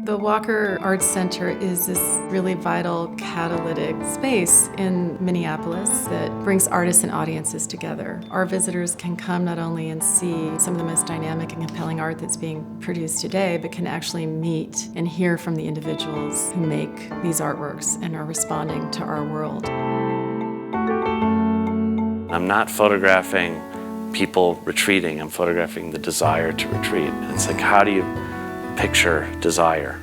The Walker Arts Center is this really vital catalytic space in Minneapolis that brings artists and audiences together. Our visitors can come not only and see some of the most dynamic and compelling art that's being produced today, but can actually meet and hear from the individuals who make these artworks and are responding to our world. I'm not photographing people retreating, I'm photographing the desire to retreat. It's like, how do you picture desire?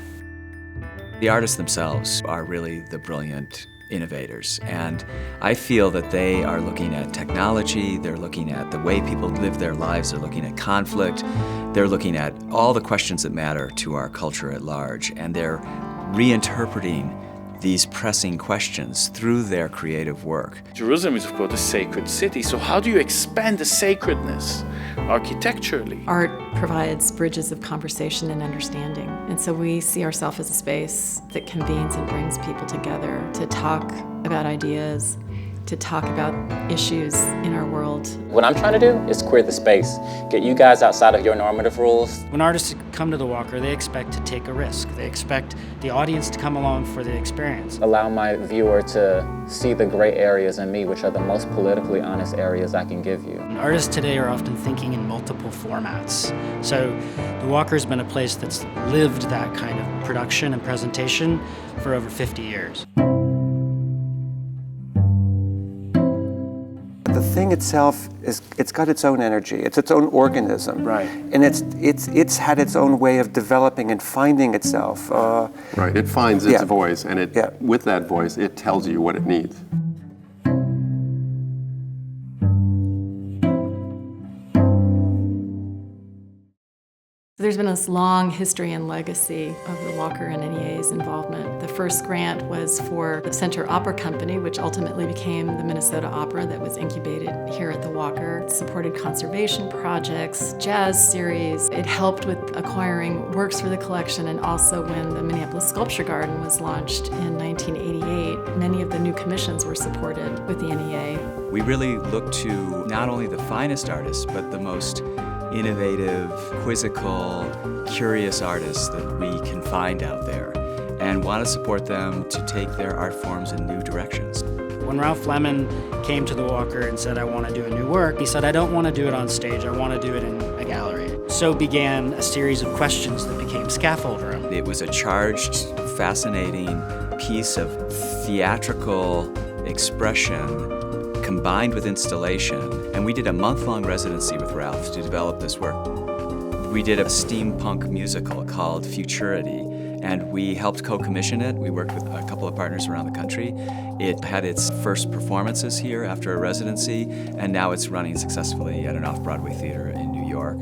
The artists themselves are really the brilliant innovators, and I feel that they are looking at technology, they're looking at the way people live their lives, they're looking at conflict, they're looking at all the questions that matter to our culture at large, and they're reinterpreting these pressing questions through their creative work. Jerusalem is, of course, a sacred city, so how do you expand the sacredness architecturally? Art provides bridges of conversation and understanding, and so we see ourselves as a space that convenes and brings people together to talk about ideas, to talk about issues in our world. What I'm trying to do is queer the space, get you guys outside of your normative rules. When artists come to the Walker, they expect to take a risk. They expect the audience to come along for the experience. Allow my viewer to see the gray areas in me, which are the most politically honest areas I can give you. And artists today are often thinking in multiple formats. So the Walker's been a place that's lived that kind of production and presentation for over 50 years. The thing itself it's got its own energy. It's its own organism, Right. And it's had its own way of developing and finding itself. Right. It finds its Yeah. voice, and with that voice, it tells you what it needs. There's been this long history and legacy of the Walker and NEA's involvement. The first grant was for the Center Opera Company, which ultimately became the Minnesota Opera that was incubated here at the Walker. It supported conservation projects, jazz series. It helped with acquiring works for the collection, and also when the Minneapolis Sculpture Garden was launched in 1988, many of the new commissions were supported with the NEA. We really look to not only the finest artists, but the most innovative, quizzical, curious artists that we can find out there, and want to support them to take their art forms in new directions. When Ralph Lemon came to the Walker and said, I want to do a new work, he said, I don't want to do it on stage, I want to do it in a gallery. So began a series of questions that became Scaffold Room. It was a charged, fascinating piece of theatrical expression combined with installation, and we did a month-long residency with Ralph to develop this work. We did a steampunk musical called Futurity, and we helped co-commission it. We worked with a couple of partners around the country. It had its first performances here after a residency, and now it's running successfully at an off-Broadway theater in New York.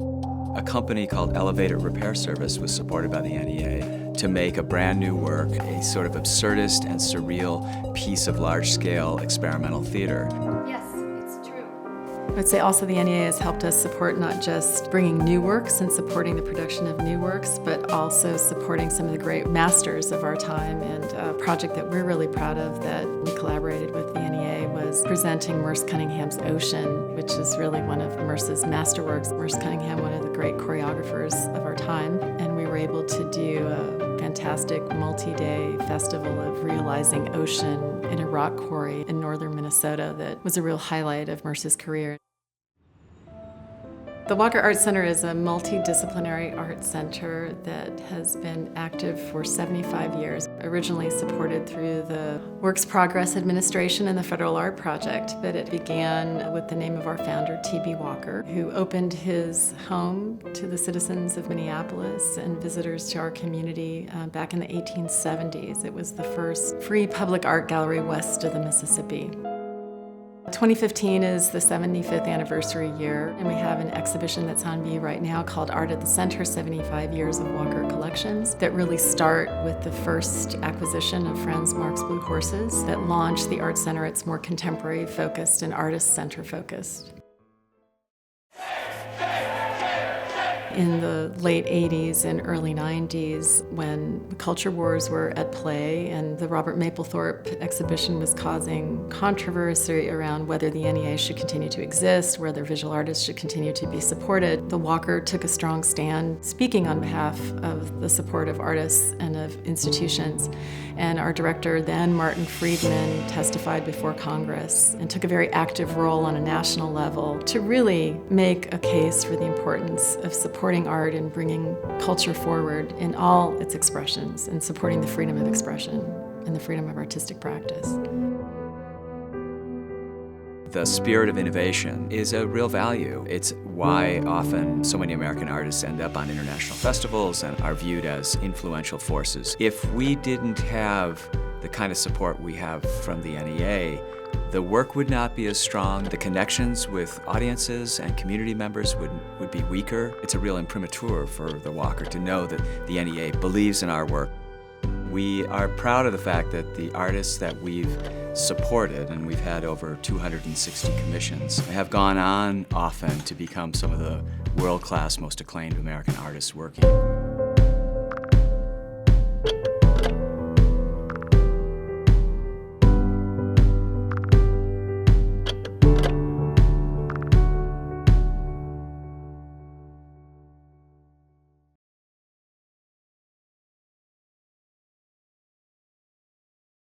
A company called Elevator Repair Service was supported by the NEA to make a brand new work, a sort of absurdist and surreal piece of large-scale experimental theater. Yes, it's true. I'd say also the NEA has helped us support not just bringing new works and supporting the production of new works, but also supporting some of the great masters of our time. And a project that we're really proud of that we collaborated with the NEA was presenting Merce Cunningham's Ocean, which is really one of Merce's masterworks. Merce Cunningham, one of the great choreographers of our time, and we were able to do a fantastic multi-day festival of realizing ocean in a rock quarry in northern Minnesota that was a real highlight of Merce's career. The Walker Art Center is a multidisciplinary art center that has been active for 75 years. Originally supported through the Works Progress Administration and the Federal Art Project, but it began with the name of our founder, T.B. Walker, who opened his home to the citizens of Minneapolis and visitors to our community back in the 1870s. It was the first free public art gallery west of the Mississippi. 2015 is the 75th anniversary year, and we have an exhibition that's on view right now called Art at the Center, 75 Years of Walker Collections, that really start with the first acquisition of Franz Marc's Blue Horses that launched the Art Center. It's more contemporary focused and artist center focused. In the late 80s and early 90s, when the culture wars were at play and the Robert Mapplethorpe exhibition was causing controversy around whether the NEA should continue to exist, whether visual artists should continue to be supported, the Walker took a strong stand, speaking on behalf of the support of artists and of institutions. And our director then, Martin Friedman, testified before Congress and took a very active role on a national level to really make a case for the importance of supporting art and bringing culture forward in all its expressions and supporting the freedom of expression and the freedom of artistic practice. The spirit of innovation is a real value. It's why often so many American artists end up on international festivals and are viewed as influential forces. If we didn't have the kind of support we have from the NEA, the work would not be as strong. The connections with audiences and community members would be weaker. It's a real imprimatur for the Walker to know that the NEA believes in our work. We are proud of the fact that the artists that we've supported, and we've had over 260 commissions, have gone on often to become some of the world-class, most acclaimed American artists working.